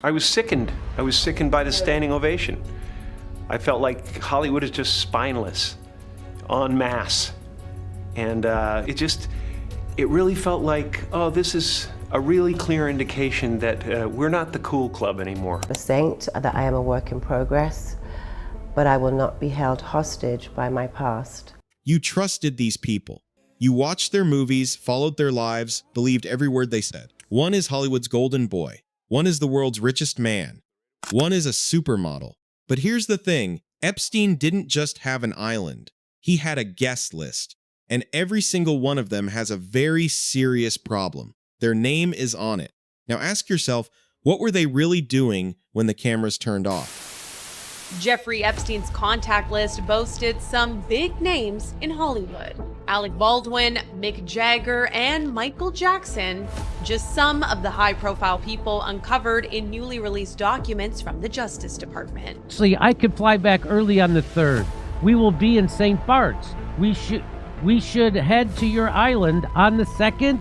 I was sickened. I was sickened by the standing ovation. I felt like Hollywood is just spineless, en masse. And it really felt like, oh, this is a really clear indication that we're not the cool club anymore. A saint, that I am a work in progress, but I will not be held hostage by my past. You trusted these people. You watched their movies, followed their lives, believed every word they said. One is Hollywood's golden boy. One is the world's richest man. One is a supermodel. But here's the thing, Epstein didn't just have an island. He had a guest list. And every single one of them has a very serious problem. Their name is on it. Now ask yourself, what were they really doing when the cameras turned off? Jeffrey Epstein's contact list boasted some big names in Hollywood. Alec Baldwin, Mick Jagger, and Michael Jackson, just some of the high-profile people uncovered in newly released documents from the Justice Department. Actually, I could fly back early on the 3rd. We will be in St. Bart's. We should head to your island on the 2nd.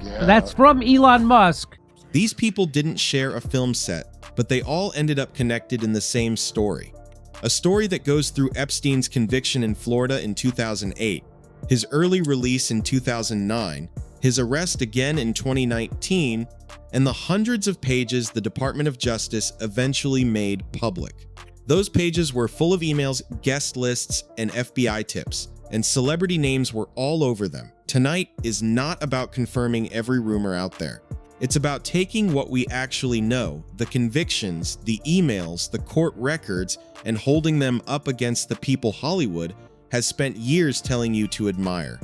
Yeah. That's from Elon Musk. These people didn't share a film set, but they all ended up connected in the same story. A story that goes through Epstein's conviction in Florida in 2008, his early release in 2009, his arrest again in 2019, and the hundreds of pages the Department of Justice eventually made public. Those pages were full of emails, guest lists, and FBI tips, and celebrity names were all over them. Tonight is not about confirming every rumor out there. It's about taking what we actually know, the convictions, the emails, the court records, and holding them up against the people Hollywood has spent years telling you to admire.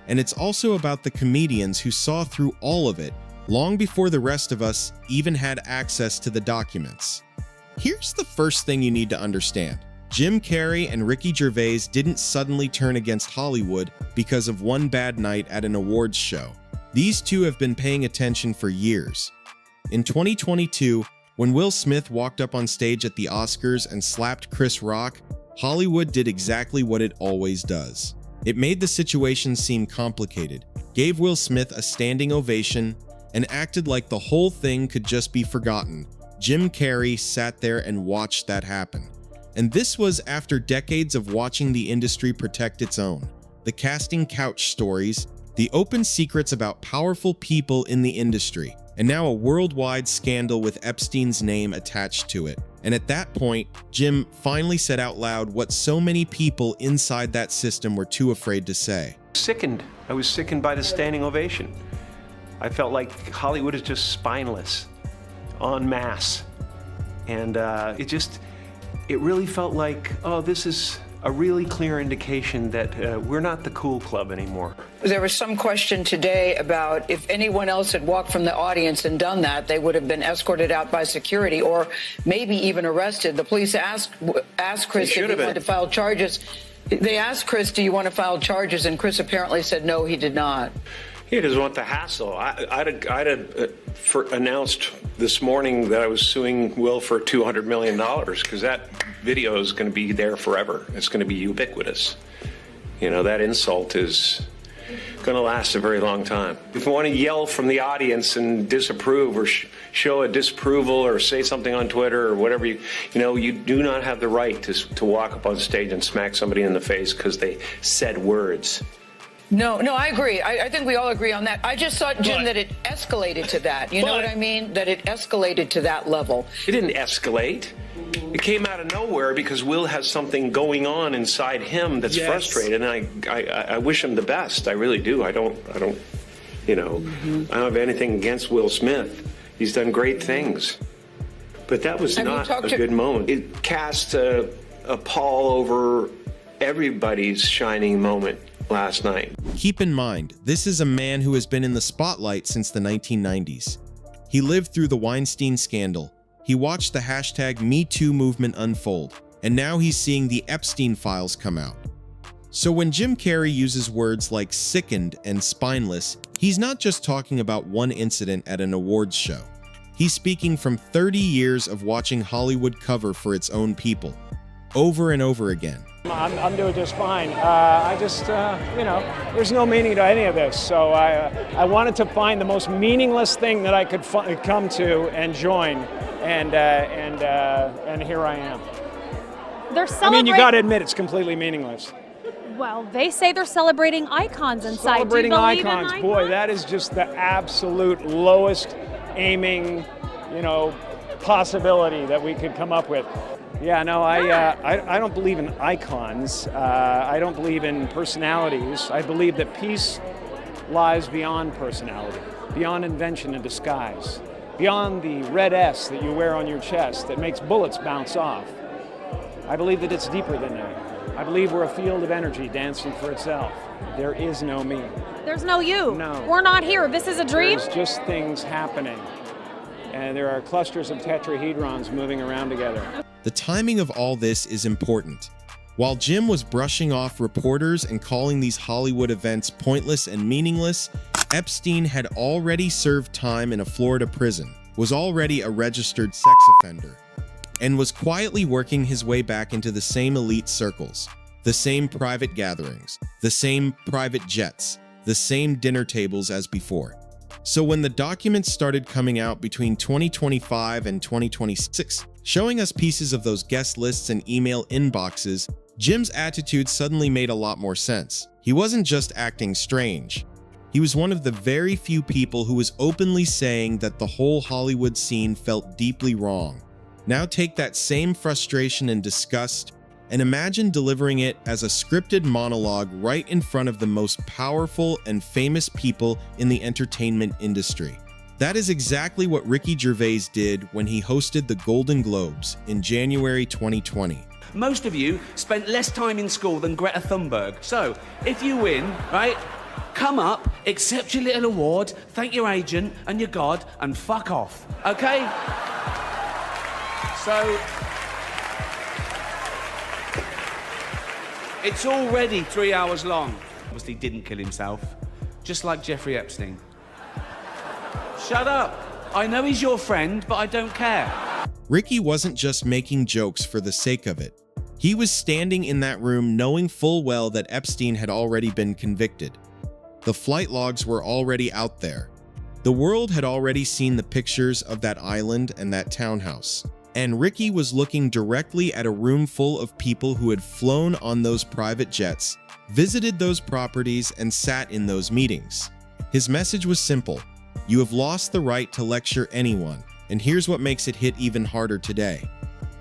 And it's also about the comedians who saw through all of it long before the rest of us even had access to the documents. Here's the first thing you need to understand. Jim Carrey and Ricky Gervais didn't suddenly turn against Hollywood because of one bad night at an awards show. These two have been paying attention for years. In 2022, when Will Smith walked up on stage at the Oscars and slapped Chris Rock, Hollywood did exactly what it always does. It made the situation seem complicated, gave Will Smith a standing ovation, and acted like the whole thing could just be forgotten. Jim Carrey sat there and watched that happen. And this was after decades of watching the industry protect its own. The casting couch stories, the open secrets about powerful people in the industry, and now a worldwide scandal with Epstein's name attached to it. And at that point, Jim finally said out loud what so many people inside that system were too afraid to say. Sickened. I was sickened by the standing ovation. I felt like Hollywood is just spineless, en masse. And it really felt like, oh, this is a really clear indication that we're not the cool club anymore. There was some question today about if anyone else had walked from the audience and done that, they would have been escorted out by security or maybe even arrested. The police asked Chris if he wanted to file charges. They asked Chris, do you want to file charges? And Chris apparently said no, he did not. He doesn't want the hassle. I'd announced this morning that I was suing Will for $200 million because that video is going to be there forever. It's going to be ubiquitous. You know, that insult is going to last a very long time. If you want to yell from the audience and disapprove or show a disapproval or say something on Twitter or whatever, you do not have the right to walk up on stage and smack somebody in the face because they said words. No, I agree. I think we all agree on that. I just thought, Jim, that it escalated to that. You know what I mean? That it escalated to that level. It didn't escalate. It came out of nowhere because Will has something going on inside him that's frustrated, and I wish him the best. I really do. I don't have anything against Will Smith. He's done great things. But that was not a good moment. It cast a pall over everybody's shining moment last night. Keep in mind, this is a man who has been in the spotlight since the 1990s. He lived through the Weinstein scandal. He watched the hashtag #MeToo movement unfold, and now he's seeing the Epstein files come out. So when Jim Carrey uses words like sickened and spineless, he's not just talking about one incident at an awards show. He's speaking from 30 years of watching Hollywood cover for its own people, over and over again. I'm doing just fine. There's no meaning to any of this. So I wanted to find the most meaningless thing that I could come to and join. and here I am. They're I celebrating. mean, you got to admit it's completely meaningless. Well, they say they're celebrating icons inside. Celebrating Do you believe in icons, boy, that is just the absolute lowest aiming, possibility that we could come up with. Yeah, no, I don't believe in icons. I don't believe in personalities. I believe that peace lies beyond personality, beyond invention and disguise, beyond the red S that you wear on your chest that makes bullets bounce off. I believe that it's deeper than that. I believe we're a field of energy dancing for itself. There is no me. There's no you. No. We're not here. This is a dream. There's just things happening. And there are clusters of tetrahedrons moving around together. The timing of all this is important. While Jim was brushing off reporters and calling these Hollywood events pointless and meaningless, Epstein had already served time in a Florida prison, was already a registered sex offender, and was quietly working his way back into the same elite circles, the same private gatherings, the same private jets, the same dinner tables as before. So when the documents started coming out between 2025 and 2026, showing us pieces of those guest lists and email inboxes, Jim's attitude suddenly made a lot more sense. He wasn't just acting strange. He was one of the very few people who was openly saying that the whole Hollywood scene felt deeply wrong. Now take that same frustration and disgust and imagine delivering it as a scripted monologue right in front of the most powerful and famous people in the entertainment industry. That is exactly what Ricky Gervais did when he hosted the Golden Globes in January 2020. Most of you spent less time in school than Greta Thunberg. So, if you win, right, come up, accept your little award, thank your agent and your God, and fuck off, okay? So, it's already 3 hours long. Obviously didn't kill himself, just like Jeffrey Epstein. Shut up. I know he's your friend, but I don't care. Ricky wasn't just making jokes for the sake of it. He was standing in that room knowing full well that Epstein had already been convicted. The flight logs were already out there. The world had already seen the pictures of that island and that townhouse. And Ricky was looking directly at a room full of people who had flown on those private jets, visited those properties, and sat in those meetings. His message was simple. You have lost the right to lecture anyone, and here's what makes it hit even harder today.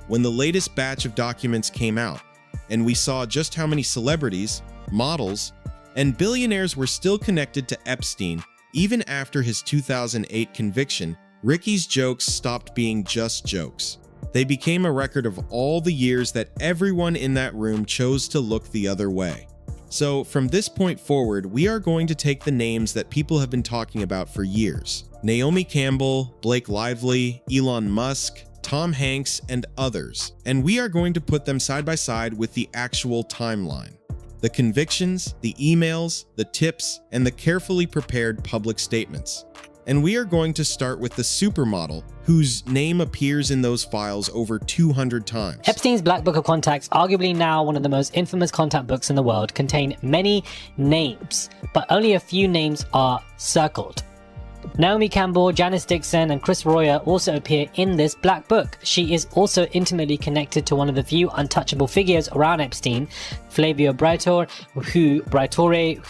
When the latest batch of documents came out, and we saw just how many celebrities, models, and billionaires were still connected to Epstein, even after his 2008 conviction, Ricky's jokes stopped being just jokes. They became a record of all the years that everyone in that room chose to look the other way. So from this point forward, we are going to take the names that people have been talking about for years. Naomi Campbell, Blake Lively, Elon Musk, Tom Hanks, and others, and we are going to put them side by side with the actual timeline. The convictions, the emails, the tips, and the carefully prepared public statements. And we are going to start with the supermodel, whose name appears in those files over 200 times. Epstein's Black Book of Contacts, arguably now one of the most infamous contact books in the world, contain many names, but only a few names are circled. Naomi Campbell, Janice Dixon, and Chris Royer also appear in this Black Book. She is also intimately connected to one of the few untouchable figures around Epstein, Flavio Briatore,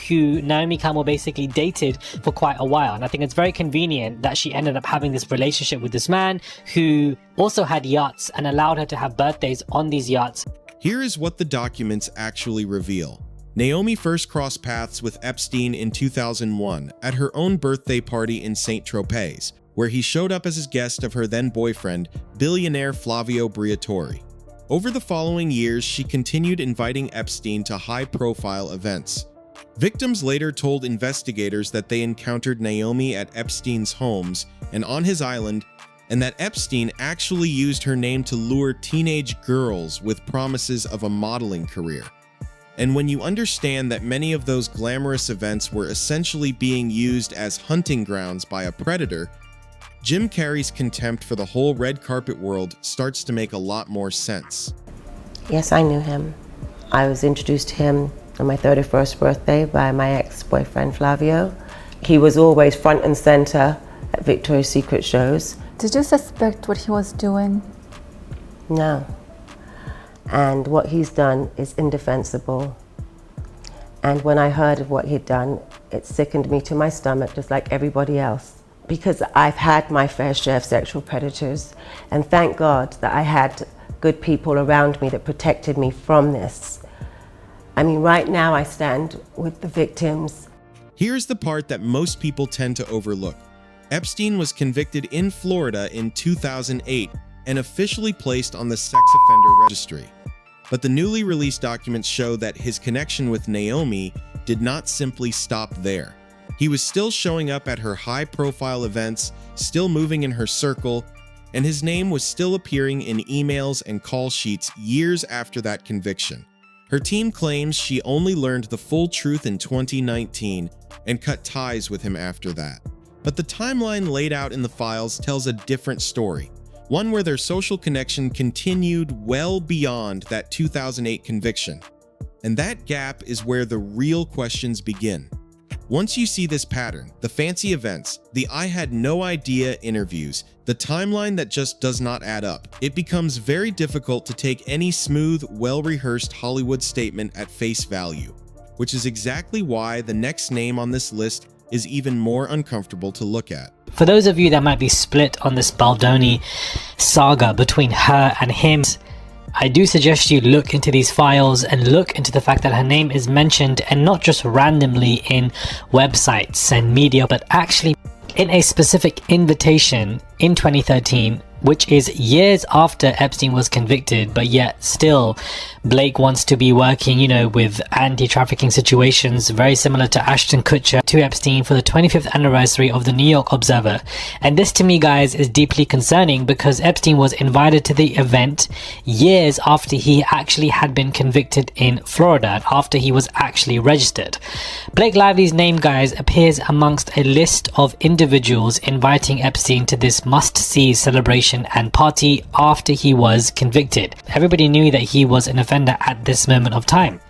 who Naomi Campbell basically dated for quite a while. And I think it's very convenient that she ended up having this relationship with this man who also had yachts and allowed her to have birthdays on these yachts. Here is what the documents actually reveal. Naomi first crossed paths with Epstein in 2001 at her own birthday party in Saint-Tropez, where he showed up as a guest of her then-boyfriend, billionaire Flavio Briatore. Over the following years, she continued inviting Epstein to high-profile events. Victims later told investigators that they encountered Naomi at Epstein's homes and on his island, and that Epstein actually used her name to lure teenage girls with promises of a modeling career. And when you understand that many of those glamorous events were essentially being used as hunting grounds by a predator, Jim Carrey's contempt for the whole red carpet world starts to make a lot more sense. Yes, I knew him. I was introduced to him on my 31st birthday by my ex-boyfriend Flavio. He was always front and center at Victoria's Secret shows. Did you suspect what he was doing? No. And what he's done is indefensible. And when I heard of what he'd done, it sickened me to my stomach, just like everybody else. Because I've had my fair share of sexual predators, and thank God that I had good people around me that protected me from this. I mean, right now I stand with the victims. Here's the part that most people tend to overlook. Epstein was convicted in Florida in 2008 and officially placed on the sex offender registry. But the newly released documents show that his connection with Naomi did not simply stop there. He was still showing up at her high-profile events, still moving in her circle, and his name was still appearing in emails and call sheets years after that conviction. Her team claims she only learned the full truth in 2019 and cut ties with him after that. But the timeline laid out in the files tells a different story, one where their social connection continued well beyond that 2008 conviction. And that gap is where the real questions begin. Once you see this pattern, the fancy events, the I had no idea interviews, the timeline that just does not add up, it becomes very difficult to take any smooth, well-rehearsed Hollywood statement at face value, which is exactly why the next name on this list is even more uncomfortable to look at. For those of you that might be split on this Baldoni saga between her and him, I do suggest you look into these files and look into the fact that her name is mentioned, and not just randomly in websites and media, but actually in a specific invitation in 2013, which is years after Epstein was convicted, but yet still Blake wants to be working, with anti-trafficking situations very similar to Ashton Kutcher to Epstein for the 25th anniversary of the New York Observer. And this to me, guys, is deeply concerning because Epstein was invited to the event years after he actually had been convicted in Florida, after he was actually registered. Blake Lively's name, guys, appears amongst a list of individuals inviting Epstein to this must-see celebration and party after he was convicted. Everybody knew that he was an offender at this moment of time.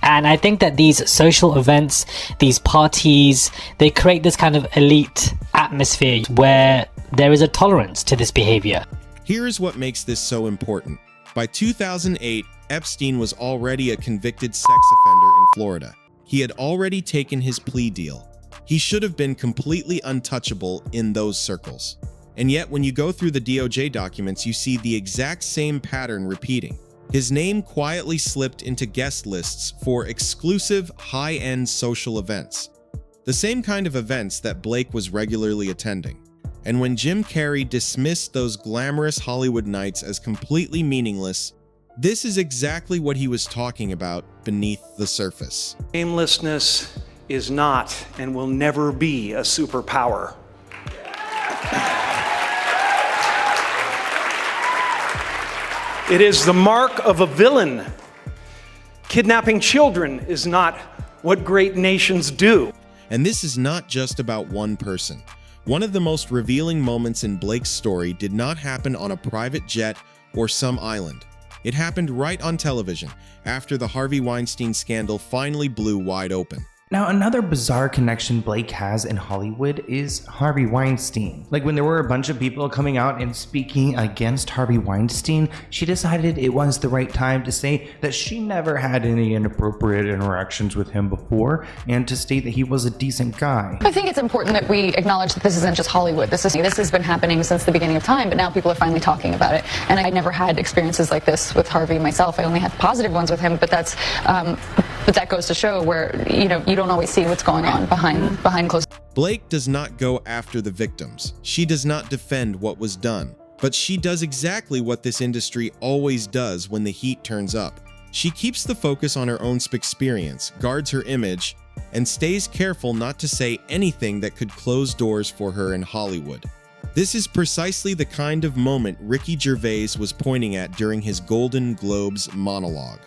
And I think that these social events, these parties, they create this kind of elite atmosphere where there is a tolerance to this behavior. Here is what makes this so important. By 2008, Epstein was already a convicted sex offender in Florida. He had already taken his plea deal. He should have been completely untouchable in those circles. And yet, when you go through the DOJ documents, you see the exact same pattern repeating. His name quietly slipped into guest lists for exclusive, high-end social events. The same kind of events that Blake was regularly attending. And when Jim Carrey dismissed those glamorous Hollywood nights as completely meaningless, this is exactly what he was talking about beneath the surface. Aimlessness is not and will never be a superpower. It is the mark of a villain. Kidnapping children is not what great nations do. And this is not just about one person. One of the most revealing moments in Blake's story did not happen on a private jet or some island. It happened right on television, after the Harvey Weinstein scandal finally blew wide open. Now, another bizarre connection Blake has in Hollywood is Harvey Weinstein. Like, when there were a bunch of people coming out and speaking against Harvey Weinstein, she decided it was the right time to say that she never had any inappropriate interactions with him before, and to state that he was a decent guy. I think it's important that we acknowledge that this isn't just Hollywood. This has been happening since the beginning of time, but now people are finally talking about it. And I never had experiences like this with Harvey myself. I only had positive ones with him, but that goes to show where, you don't always see what's going on behind closed doors. Blake does not go after the victims. She does not defend what was done. But she does exactly what this industry always does when the heat turns up. She keeps the focus on her own experience, guards her image, and stays careful not to say anything that could close doors for her in Hollywood. This is precisely the kind of moment Ricky Gervais was pointing at during his Golden Globes monologue.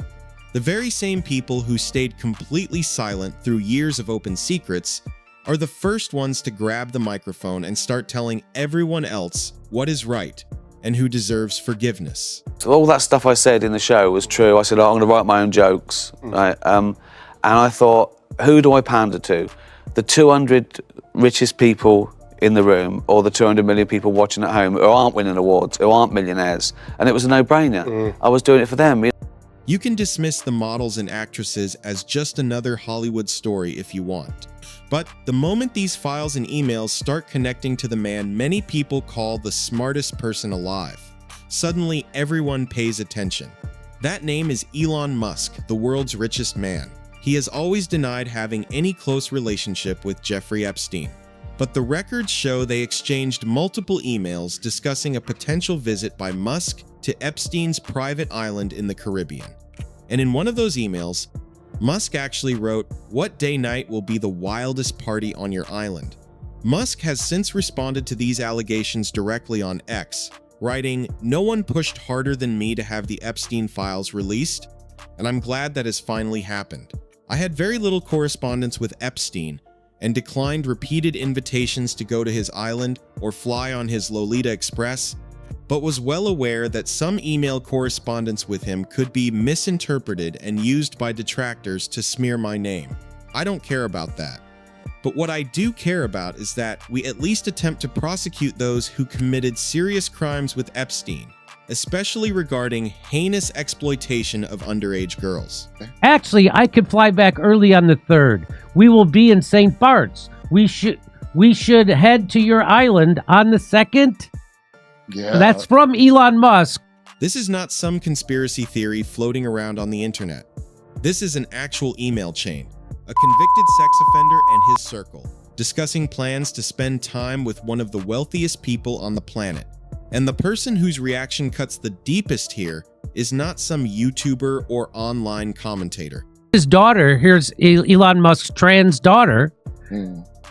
The very same people who stayed completely silent through years of open secrets are the first ones to grab the microphone and start telling everyone else what is right and who deserves forgiveness. So all that stuff I said in the show was true. I said, I'm going to write my own jokes. Right? And I thought, who do I pander to? The 200 richest people in the room or the 200 million people watching at home who aren't winning awards, who aren't millionaires. And it was a no-brainer. I was doing it for them. You can dismiss the models and actresses as just another Hollywood story if you want. But the moment these files and emails start connecting to the man many people call the smartest person alive, suddenly everyone pays attention. That name is Elon Musk, the world's richest man. He has always denied having any close relationship with Jeffrey Epstein. But the records show they exchanged multiple emails discussing a potential visit by Musk to Epstein's private island in the Caribbean. And in one of those emails, Musk actually wrote, "What day-night will be the wildest party on your island?" Musk has since responded to these allegations directly on X, writing, "No one pushed harder than me to have the Epstein files released, and I'm glad that has finally happened. I had very little correspondence with Epstein and declined repeated invitations to go to his island or fly on his Lolita Express, but was well aware that some email correspondence with him could be misinterpreted and used by detractors to smear my name. I don't care about that. But what I do care about is that we at least attempt to prosecute those who committed serious crimes with Epstein, especially regarding heinous exploitation of underage girls." Actually, I could fly back early on the 3rd. We will be in St. Bart's. We should head to your island on the 2nd. Yeah. That's from Elon Musk. This is not some conspiracy theory floating around on the internet. This is an actual email chain. A convicted sex offender and his circle, discussing plans to spend time with one of the wealthiest people on the planet. And the person whose reaction cuts the deepest here is not some YouTuber or online commentator. His daughter, here's Elon Musk's trans daughter,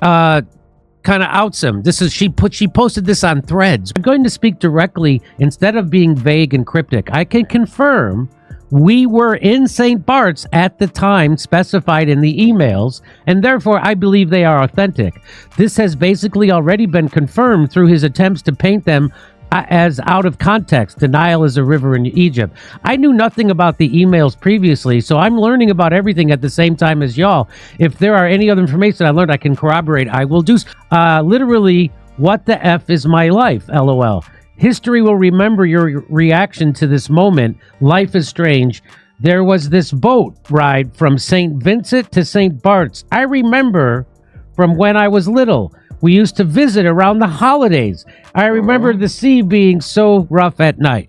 kind of outs him. She posted this on Threads. I'm going to speak directly instead of being vague and cryptic. I can confirm we were in St. Bart's at the time specified in the emails, and therefore I believe they are authentic. This has basically already been confirmed through his attempts to paint them as out of context. The Nile is a river in Egypt. I knew nothing about the emails previously, so I'm learning about everything at the same time as y'all. If there are any other information I learned I can corroborate, I will do. Literally, what the F is my life? LOL. History will remember your reaction to this moment. Life is strange. There was this boat ride from St. Vincent to St. Bart's. I remember from when I was little. We used to visit around the holidays. I remember the sea being so rough at night.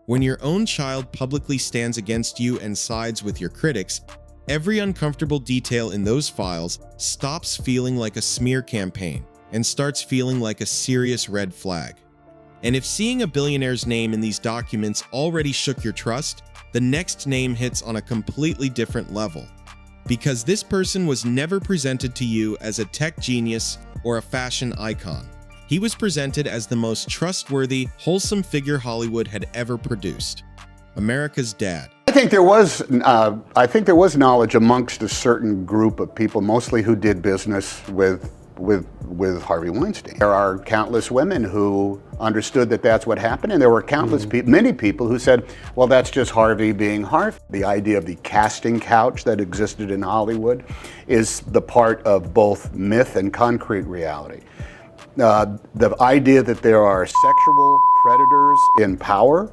When your own child publicly stands against you and sides with your critics, every uncomfortable detail in those files stops feeling like a smear campaign and starts feeling like a serious red flag. And if seeing a billionaire's name in these documents already shook your trust, the next name hits on a completely different level. Because this person was never presented to you as a tech genius or a fashion icon. He was presented as the most trustworthy, wholesome figure Hollywood had ever produced. America's dad. I think there was knowledge amongst a certain group of people, mostly who did business with Harvey Weinstein. There are countless women who understood that that's what happened, and there were countless many people who said, well, that's just Harvey being Harvey. The idea of the casting couch that existed in Hollywood is the part of both myth and concrete reality. The idea that there are sexual predators in power,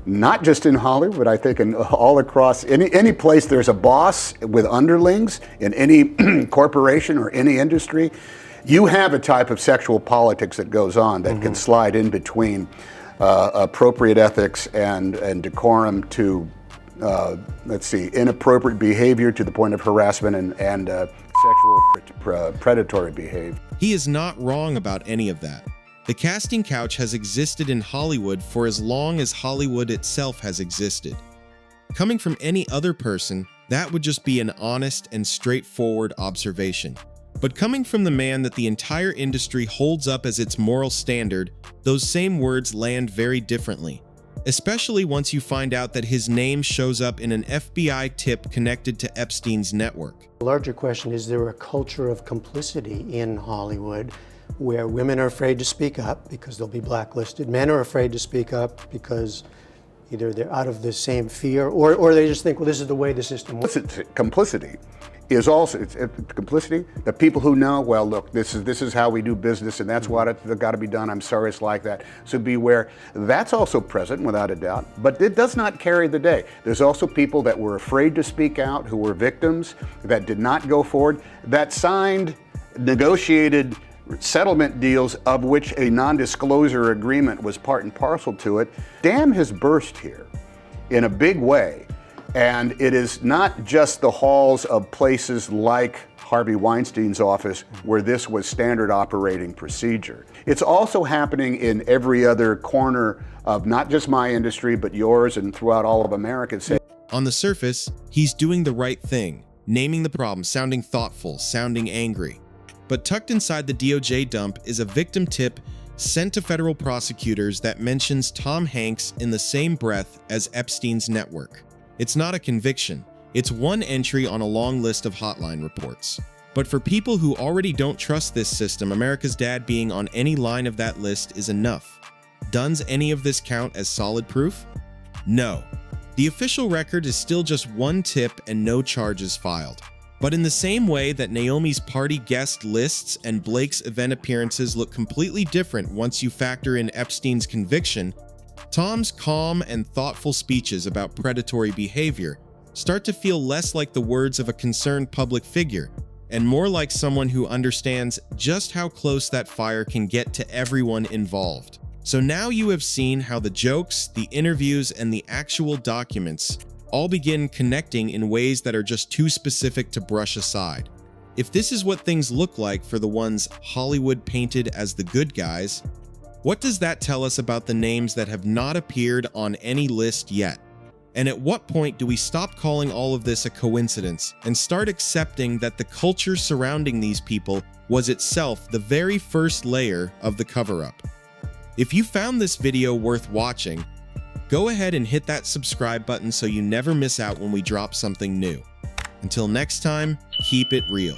not just in Hollywood, I think in all across any place there's a boss with underlings in any corporation or any industry, you have a type of sexual politics that goes on that can slide in between appropriate ethics and decorum to, inappropriate behavior to the point of harassment and sexual predatory behavior. He is not wrong about any of that. The casting couch has existed in Hollywood for as long as Hollywood itself has existed. Coming from any other person, that would just be an honest and straightforward observation. But coming from the man that the entire industry holds up as its moral standard, those same words land very differently, especially once you find out that his name shows up in an FBI tip connected to Epstein's network. The larger question is there a culture of complicity in Hollywood where women are afraid to speak up because they'll be blacklisted, men are afraid to speak up because either they're out of the same fear or they just think, well, this is the way the system works. Complicity is also it's complicity. The people who know, well, look, this is how we do business, and that's what it's got to be done. I'm sorry it's like that. So beware. That's also present without a doubt, but it does not carry the day. There's also people that were afraid to speak out, who were victims, that did not go forward, that signed, negotiated settlement deals of which a non-disclosure agreement was part and parcel to it. Dam has burst here in a big way. And it is not just the halls of places like Harvey Weinstein's office where this was standard operating procedure. It's also happening in every other corner of not just my industry, but yours and throughout all of America. On the surface, he's doing the right thing, naming the problem, sounding thoughtful, sounding angry. But tucked inside the DOJ dump is a victim tip sent to federal prosecutors that mentions Tom Hanks in the same breath as Epstein's network. It's not a conviction, it's one entry on a long list of hotline reports. But for people who already don't trust this system, America's dad being on any line of that list is enough. Does any of this count as solid proof? No. The official record is still just one tip and no charges filed. But in the same way that Naomi's party guest lists and Blake's event appearances look completely different once you factor in Epstein's conviction, Tom's calm and thoughtful speeches about predatory behavior start to feel less like the words of a concerned public figure and more like someone who understands just how close that fire can get to everyone involved. So now you have seen how the jokes, the interviews, and the actual documents all begin connecting in ways that are just too specific to brush aside. If this is what things look like for the ones Hollywood painted as the good guys, what does that tell us about the names that have not appeared on any list yet? And at what point do we stop calling all of this a coincidence and start accepting that the culture surrounding these people was itself the very first layer of the cover-up? If you found this video worth watching, go ahead and hit that subscribe button so you never miss out when we drop something new. Until next time, keep it real.